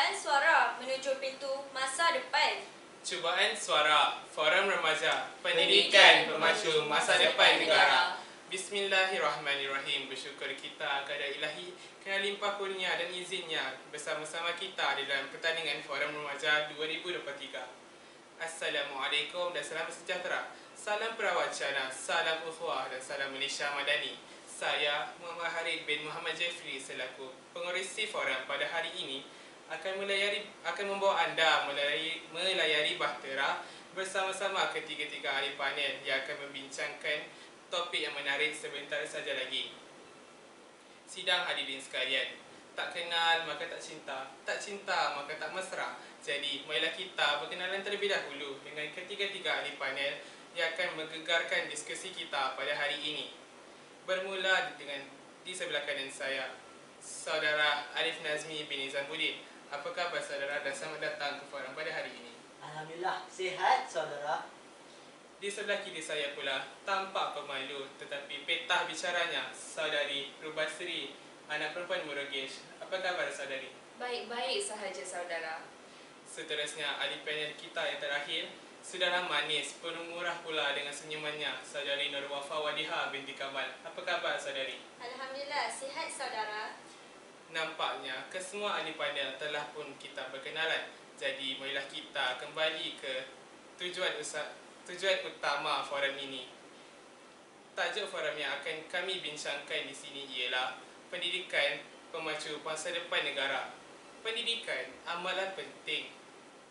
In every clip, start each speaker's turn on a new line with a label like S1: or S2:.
S1: Cubaan suara menuju pintu masa depan.
S2: Cubaan suara Forum Remaja Pendidikan Pemacu Masa Depan Negara. Bismillahirrahmanirrahim. Bersyukur kita kepada Ilahi kerana limpah kurnia dan izinnya bersama-sama kita di dalam pertandingan Forum Remaja 2023. Assalamualaikum dan salam sejahtera. Salam perawacana, salam ukhuwah dan salam Malaysia Madani. Saya Muhammad Harid bin Muhammad Jeffrey selaku pengurusi forum pada hari ini akan membawa anda melayari bahtera bersama-sama ketiga-tiga ahli panel yang akan membincangkan topik yang menarik sebentar saja lagi. Sidang hadirin sekalian, tak kenal maka tak cinta maka tak mesra. Jadi, marilah kita berkenalan terlebih dahulu dengan ketiga-tiga ahli panel yang akan menggegarkan diskusi kita pada hari ini. Bermula dengan di sebelah kanan saya, Saudara Arif Nazmi bin Zambuddin. Apa khabar saudara dan selamat datang ke forum pada hari ini?
S3: Alhamdulillah, sihat saudara.
S2: Di sebelah kiri saya pula, tampak pemalu tetapi petah bicaranya, Saudari Rubasri, anak perempuan Murugesh. Apa khabar saudari?
S1: Baik-baik sahaja saudara.
S2: Seterusnya, ahli panel kita yang terakhir, sudahlah manis, penuh murah pula dengan senyumannya, Saudari Nur Wafa Wadiha binti Kamal. Apa khabar saudari?
S1: Alhamdulillah, sihat saudara.
S2: Nampaknya kesemua ahli panel telah pun kita berkenalan. Jadi marilah kita kembali ke tujuan utama forum ini. Tajuk forum yang akan kami bincangkan di sini ialah pendidikan pemacu masa depan negara. Pendidikan amalan penting.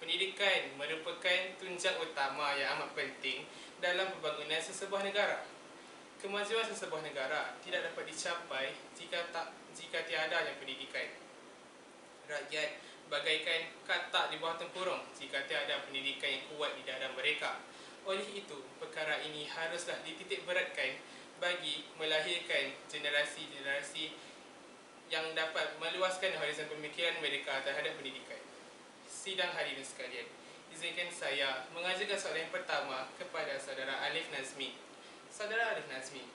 S2: Pendidikan merupakan tunjang utama yang amat penting dalam pembangunan sesebuah negara. Kemajuan sesebuah negara tidak dapat dicapai jika tiadanya pendidikan. Rakyat bagaikan katak di bawah tempurung jika tiada pendidikan yang kuat di dada mereka. Oleh itu, perkara ini haruslah dititik beratkan bagi melahirkan generasi-generasi yang dapat meluaskan horizon pemikiran mereka terhadap pendidikan. Sidang hadirin sekalian, izinkan saya mengajukan soalan yang pertama kepada Saudara Alif Nazmi. Saudara Arif Nazmi,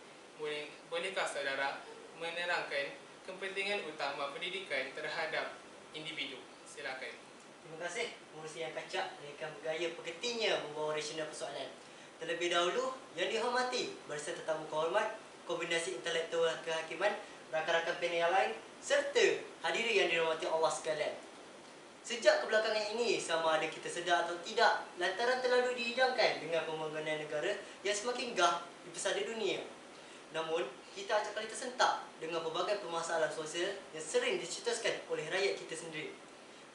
S2: bolehkah saudara menerangkan kepentingan utama pendidikan terhadap individu? Silakan.
S3: Terima kasih pengurusi yang kacak dengan bergaya pekertinya membawa rasional persoalan. Terlebih dahulu, yang dihormati berserta tetamu kehormat, kombinasi intelektual kehakiman, rakan-rakan panel yang lain, serta hadirin yang dirahmati Allah sekalian. Sejak kebelakangan ini, sama ada kita sedar atau tidak, lantaran terlalu dihidangkan dengan pembangunan negara yang semakin gah di pesada dunia. Namun, kita acap kali tersentak dengan pelbagai permasalahan sosial yang sering dicetuskan oleh rakyat kita sendiri.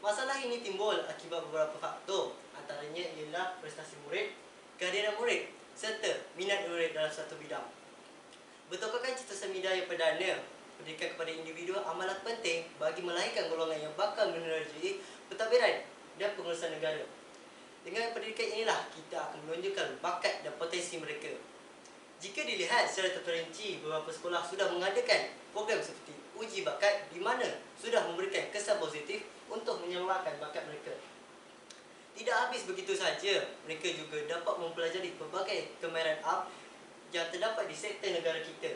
S3: Masalah ini timbul akibat beberapa faktor, antaranya ialah prestasi murid, kehadiran murid, serta minat murid dalam satu bidang. Betulkah cetusan Midaya Perdana, pendidikan kepada individu amalan penting bagi melahirkan golongan yang bakal menerjui pentadbiran dan pengurusan negara. Dengan pendidikan inilah kita akan menunjukkan bakat dan potensi mereka. Jika dilihat secara terperinci, beberapa sekolah sudah mengadakan program seperti uji bakat di mana sudah memberikan kesan positif untuk menyemarakkan bakat mereka. Tidak habis begitu saja, mereka juga dapat mempelajari pelbagai kemahiran yang terdapat di sektor negara kita.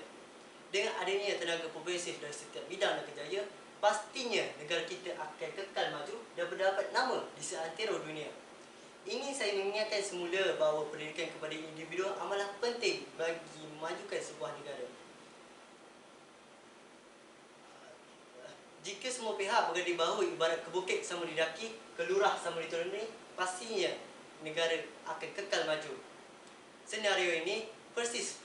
S3: Dengan adanya tenaga progresif dari setiap bidang dan kerjaya, pastinya negara kita akan kekal maju dan berdapat nama di seantero dunia. Ingin saya mengingatkan semula bahawa pendidikan kepada individu amalan penting bagi memajukan sebuah negara. Jika semua pihak berada di bahu ibarat ke bukit sama didaki, ke lurah sama dituruni, pastinya negara akan kekal maju. Senario ini persis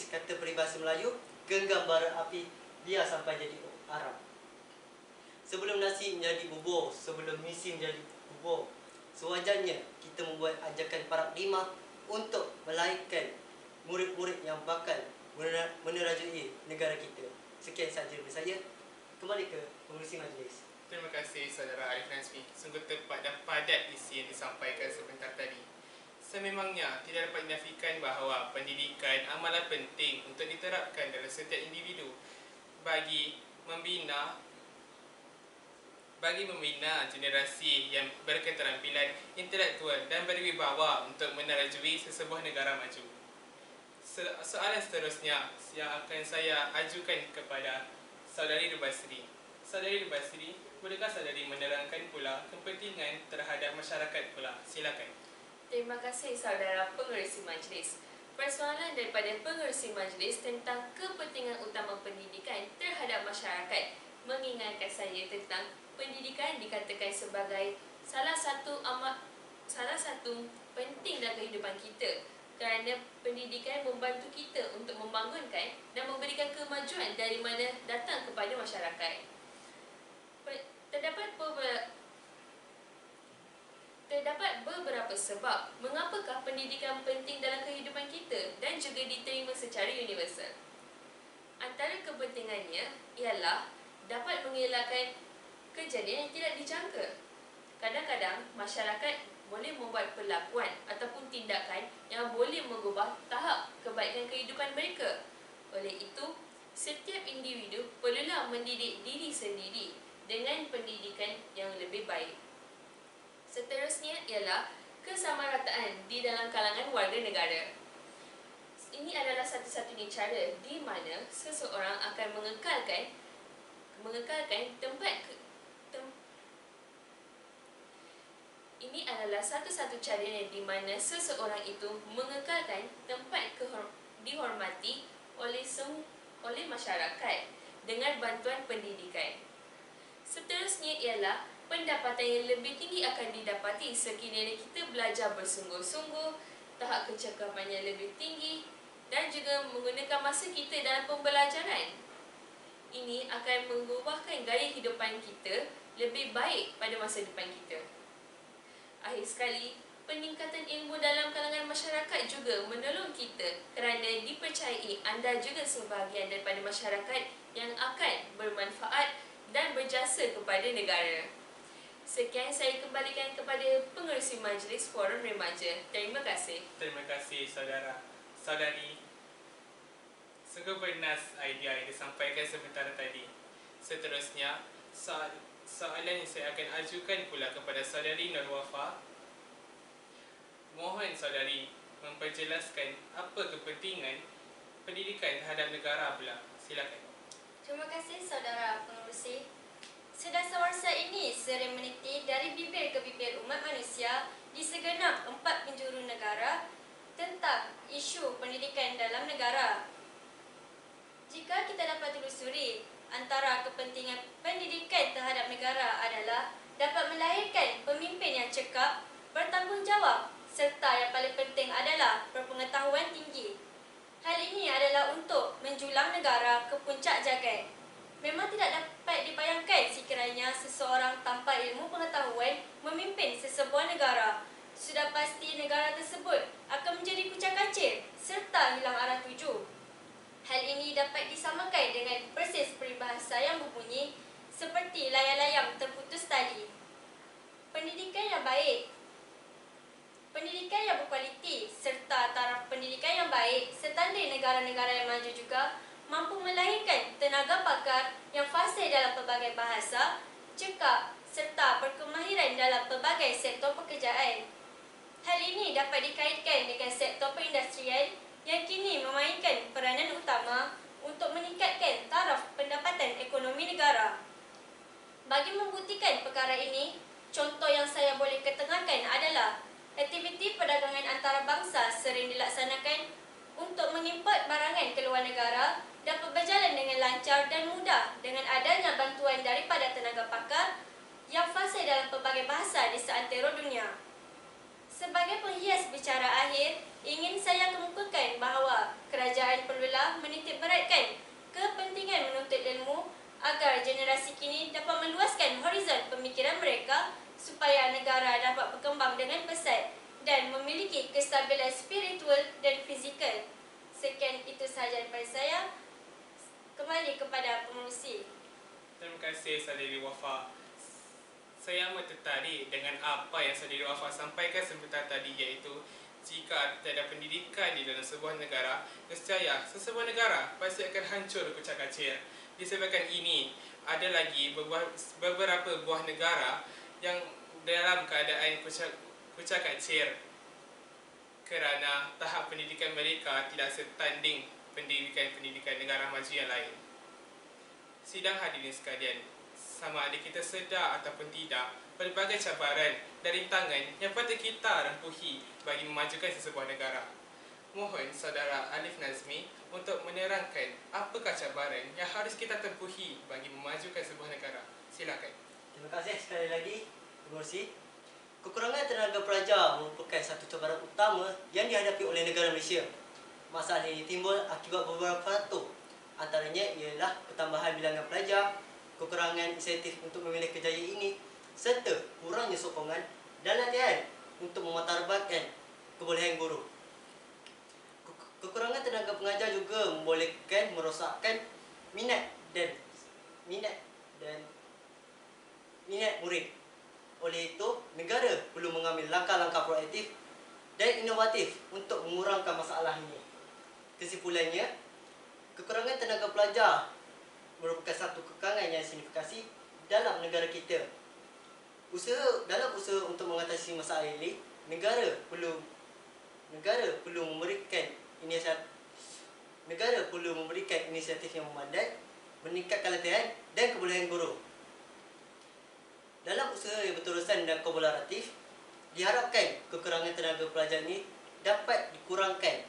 S3: kata peribahasa Melayu, genggam bara api biar sampai jadi arang. Sebelum nasi menjadi bubur, sebelum misi menjadi bubur, sewajarnya kita membuat ajakan paradigma untuk melahirkan murid-murid yang bakal menerajui negara kita. Sekian sahaja dari saya. Kembali ke pengurusi majlis.
S2: Terima kasih Saudara Arif Nazmi. Sungguh tepat dan padat isi yang disampaikan sebentar tadi. Sememangnya tidak dapat dinafikan bahawa pendidikan amalan penting untuk diterapkan dalam setiap individu bagi membina generasi yang berketerampilan intelektual dan berwibawa untuk menerajui sesebuah negara maju. Soalan seterusnya yang akan saya ajukan kepada Saudari Rubasri. Saudari Basri, bolehkah saudari menerangkan pula kepentingan terhadap masyarakat pula? Silakan.
S1: Terima kasih saudara pengerusi majlis. Persoalan daripada pengerusi majlis tentang kepentingan utama pendidikan terhadap masyarakat mengingatkan saya tentang pendidikan dikatakan sebagai salah satu penting dalam kehidupan kita, kerana pendidikan membantu kita untuk membangunkan dan memberikan kemajuan dari mana datang kepada masyarakat. Terdapat beberapa sebab mengapakah pendidikan penting dalam kehidupan kita dan juga diterima secara universal. Antara kepentingannya ialah dapat mengelakkan kejadian yang tidak dijangka. Kadang-kadang masyarakat boleh membuat perlakuan ataupun tindakan yang boleh mengubah tahap kebaikan kehidupan mereka. Oleh itu, setiap individu perlulah mendidik diri sendiri dengan pendidikan yang lebih baik. Seterusnya ialah kesamarataan di dalam kalangan warga negara. Ini adalah satu-satunya cara di mana seseorang akan mengekalkan Ini adalah satu-satu caranya di mana seseorang itu mengekalkan tempat dihormati oleh masyarakat dengan bantuan pendidikan. Seterusnya ialah pendapatan yang lebih tinggi akan didapati sekiranya kita belajar bersungguh-sungguh, tahap kecakapannya lebih tinggi dan juga menggunakan masa kita dalam pembelajaran. Ini akan mengubahkan gaya hidupan kita lebih baik pada masa depan kita. Akhir sekali, peningkatan ilmu dalam kalangan masyarakat juga menolong kita kerana dipercayai anda juga sebahagian daripada masyarakat yang akan bermanfaat dan berjasa kepada negara. Sekian saya kembalikan kepada pengerusi majlis Forum Remaja. Terima kasih.
S2: Terima kasih saudari. Sungguh bernas idea yang disampaikan sebentar tadi. Seterusnya, soalan yang saya akan ajukan pula kepada saudari Nur Wafa. Mohon saudari memperjelaskan apa kepentingan pendidikan terhadap negara pula. Silakan.
S4: Terima kasih saudara pengerusi. Sedasawarsa ini sering meniti dari bibir ke bibir umat manusia di segenap 4 penjuru negara tentang isu pendidikan dalam negara. Jika kita dapat telusuri, antara kepentingan pendidikan terhadap negara adalah dapat melahirkan pemimpin yang cekap, bertanggungjawab serta yang paling penting adalah berpengetahuan tinggi. Hal ini adalah untuk menjulang negara ke puncak jagat. Memang tidak dapat dibayangkan sekiranya seseorang tanpa ilmu pengetahuan memimpin sesebuah negara. Sudah pasti negara tersebut akan menjadi kucak-kacir serta hilang arah tuju. Hal ini dapat disamakan dengan persis peribahasa yang berbunyi seperti layang-layang terputus tali. Pendidikan yang baik, pendidikan yang berkualiti serta taraf pendidikan yang baik setanding negara-negara yang maju juga mampu melahirkan tenaga pakar yang fasih dalam pelbagai bahasa, cekap serta berkemahiran dalam pelbagai sektor pekerjaan. Hal ini dapat dikaitkan dengan sektor perindustrian yang kini memainkan peranan utama untuk meningkatkan taraf pendapatan ekonomi negara. Bagi membuktikan perkara ini, contoh yang saya boleh ketengahkan adalah aktiviti perdagangan antarabangsa sering dilaksanakan untuk mengimport barangan ke luar negara dapat berjalan dengan lancar dan mudah dengan adanya bantuan daripada tenaga pakar yang fasih dalam pelbagai bahasa di seantero dunia. Sebagai penghias bicara akhir, ingin saya kemukakan bahawa kerajaan perlulah menitik beratkan kepentingan menuntut ilmu agar generasi kini dapat meluaskan horizon pemikiran mereka supaya negara dapat berkembang dengan pesat dan memiliki kestabilan spiritual dan fizikal. Sekian itu sahaja daripada saya. Kembali kepada pengerusi.
S2: Terima kasih saudari Wafa. Saya amat tertarik dengan apa yang saudari Wafa sampaikan sebentar tadi, iaitu jika tiada pendidikan di dalam sebuah negara, nescaya sesebuah negara pasti akan hancur kucak-kacir. Disebabkan ini, ada lagi beberapa buah negara yang dalam keadaan kucak-kacir kerana tahap pendidikan mereka tidak setanding pendidikan negara maju yang lain. Sidang hadirin sekalian, sama ada kita sedar ataupun tidak, pelbagai cabaran dan rintangan yang patut kita rempuhi bagi memajukan sesebuah negara. Mohon saudara Alif Nazmi untuk menerangkan apakah cabaran yang harus kita tempuhi bagi memajukan sebuah negara. Silakan.
S3: Terima kasih sekali lagi, Pengerusi. Kekurangan tenaga pelajar merupakan satu cabaran utama yang dihadapi oleh negara Malaysia. Masalah ini timbul akibat beberapa faktor. Antaranya ialah ketambahan bilangan pelajar, kekurangan insentif untuk memilih kerjaya ini, serta kurangnya sokongan dan latihan untuk memutarbatkan kebolehan guru. Kekurangan tenaga pengajar juga membolehkan merosakkan minat murid. Oleh itu, negara perlu mengambil langkah-langkah proaktif dan inovatif untuk mengurangkan masalah ini. Kesimpulannya, kekurangan tenaga pelajar merupakan satu kekangan yang signifikan dalam negara kita. Dalam usaha untuk mengatasi masalah ini, negara perlu memberikan inisiatif yang memadai, meningkatkan latihan dan kebolehan guru. Dalam usaha yang berterusan dan kolaboratif, diharapkan kekurangan tenaga pelajar ini dapat dikurangkan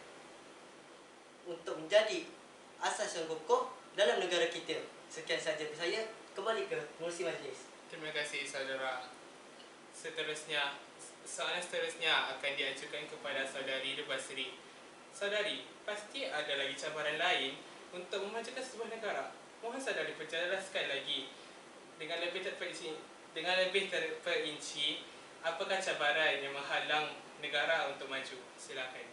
S3: untuk menjadi asas yang kokoh dalam negara kita. Sekian sahaja dari saya. Kembali ke Pengerusi Majlis.
S2: Terima kasih saudara. Soalan seterusnya akan diajukan kepada saudari Debasri. Saudari, pasti ada lagi cabaran lain untuk memajukan sebuah negara. Mohon saudari perjelaskan lagi dengan lebih terperinci apakah cabaran yang menghalang negara untuk maju. Silakan.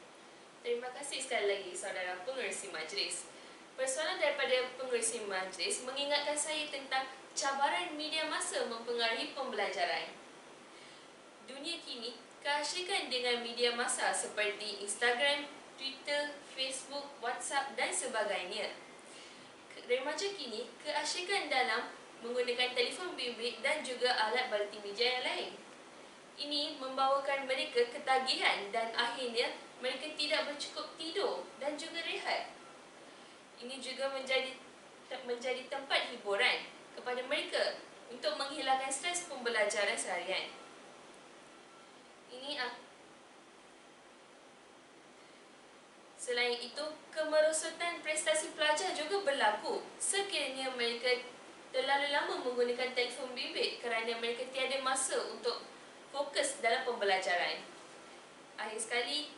S1: Terima kasih sekali lagi saudara Pengerusi Majlis. Persoalan daripada Pengerusi Majlis mengingatkan saya tentang cabaran media masa mempengaruhi pembelajaran. Dunia kini keasyikan dengan media masa seperti Instagram, Twitter, Facebook, WhatsApp dan sebagainya. Remaja kini keasyikan dalam menggunakan telefon bimbit dan juga alat multimedia yang lain. Ini membawakan mereka ketagihan dan akhirnya mereka tidak bercukup tidur dan juga rehat. Ini juga menjadi tempat hiburan kepada mereka untuk menghilangkan stres pembelajaran seharian. Selain itu, kemerosotan prestasi pelajar juga berlaku sekiranya mereka terlalu lama menggunakan telefon bimbit kerana mereka tiada masa untuk fokus dalam pembelajaran. Akhir sekali,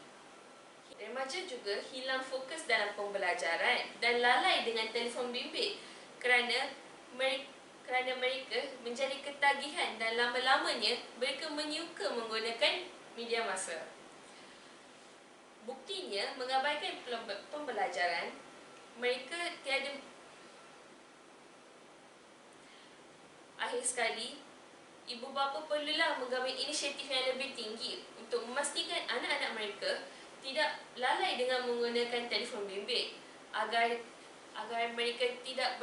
S1: remaja juga hilang fokus dalam pembelajaran dan lalai dengan telefon bimbit kerana mereka menjadi ketagihan dan lama-lamanya mereka menyuka menggunakan media masa. Buktinya, mengabaikan pembelajaran, mereka tiada. Akhir sekali, ibu bapa perlulah mengambil inisiatif yang lebih tinggi untuk memastikan anak-anak mereka tidak lalai dengan menggunakan telefon bimbit agar mereka tidak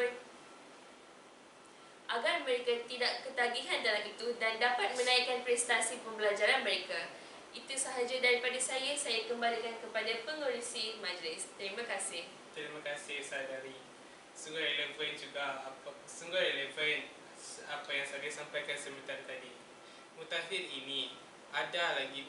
S1: ketagihan dalam itu dan dapat menaikkan prestasi pembelajaran mereka. Itu sahaja daripada saya. Saya kembalikan kepada Pengerusi Majlis. Terima kasih.
S2: Terima kasih saudari. Sungguh relevan apa yang saya sampaikan sebentar tadi. Mutakhir ini ada lagi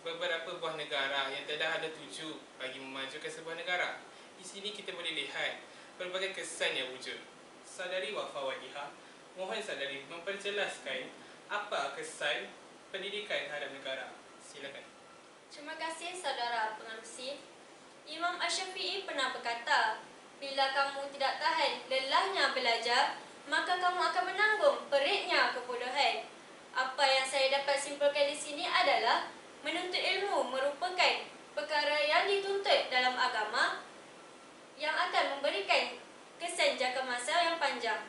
S2: beberapa buah negara yang telah ada tuju bagi memajukan sebuah negara. Di sini kita boleh lihat pelbagai kesan yang wujud. Saudari Wafa Wadiha, mohon saudari memperjelaskan apa kesan pendidikan terhadap negara. Silakan.
S4: Terima kasih saudara pengerusi. Imam Ash-Shafi'i pernah berkata, bila kamu tidak tahan lelahnya belajar, maka kamu akan menanggung periknya kebodohan. Apa yang saya dapat simpulkan di sini adalah menuntut ilmu merupakan perkara yang dituntut dalam agama yang akan memberikan kesan jangka masa yang panjang.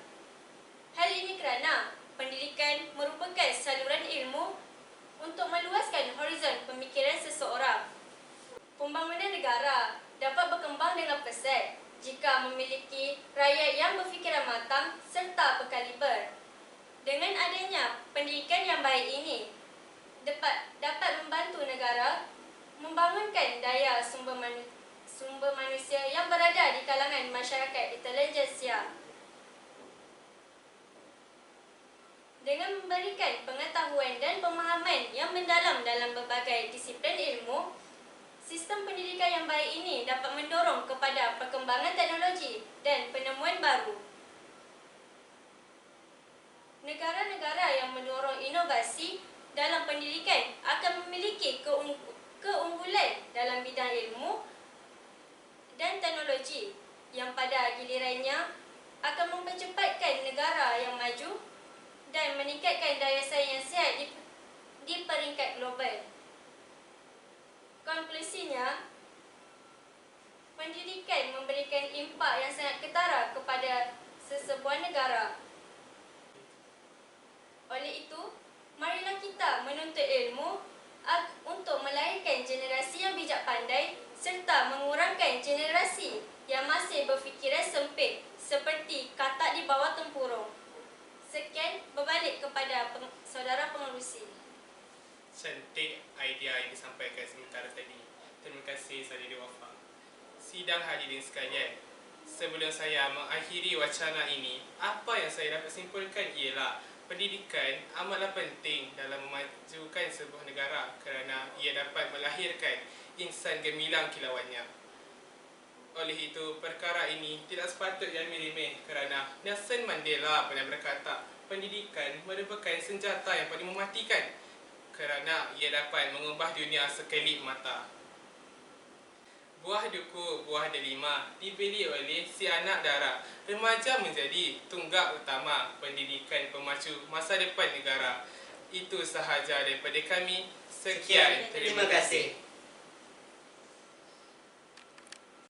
S4: Hal ini kerana pendidikan merupakan saluran ilmu untuk meluaskan horizon pemikiran seseorang. Pembangunan negara dapat berkembang dengan pesat jika memiliki rakyat yang berfikiran matang serta berkaliber. Dengan adanya pendidikan yang baik ini dapat membantu negara membangunkan daya sumber manusia yang berada di kalangan masyarakat intelijensia. Dengan memberikan pengetahuan dan pemahaman yang mendalam dalam berbagai disiplin ilmu, sistem pendidikan yang baik ini dapat mendorong kepada perkembangan teknologi dan penemuan baru. Negara-negara yang mendorong inovasi dalam pendidikan akan memiliki keunggulan dalam bidang ilmu dan teknologi yang pada gilirannya akan mempercepatkan negara yang maju dan meningkatkan daya saing yang sihat di peringkat global. Konklusinya, pendidikan memberikan impak yang sangat ketara kepada sesebuah negara. Oleh itu, marilah kita menuntut ilmu untuk melahirkan generasi yang bijak pandai serta mengurangkan generasi yang masih berfikiran sempit seperti katak di bawah tempurung. Sekian, berbalik kepada saudara pengerusi.
S2: Cantik idea yang disampaikan sementara tadi. Terima kasih Saudari Wafa. Sidang hadirin sekalian, sebelum saya mengakhiri wacana ini, apa yang saya dapat simpulkan ialah pendidikan amatlah penting dalam memajukan sebuah negara kerana ia dapat melahirkan insan gemilang kilauannya. Oleh itu, perkara ini tidak sepatutnya remeh kerana Nelson Mandela pernah berkata, pendidikan merupakan senjata yang paling mematikan kerana ia dapat mengubah dunia sekelip mata. Buah duku, buah delima dibeli oleh si anak dara. Remaja menjadi tunggak utama pendidikan pemacu masa depan negara. Itu sahaja daripada kami. Sekian, terima kasih.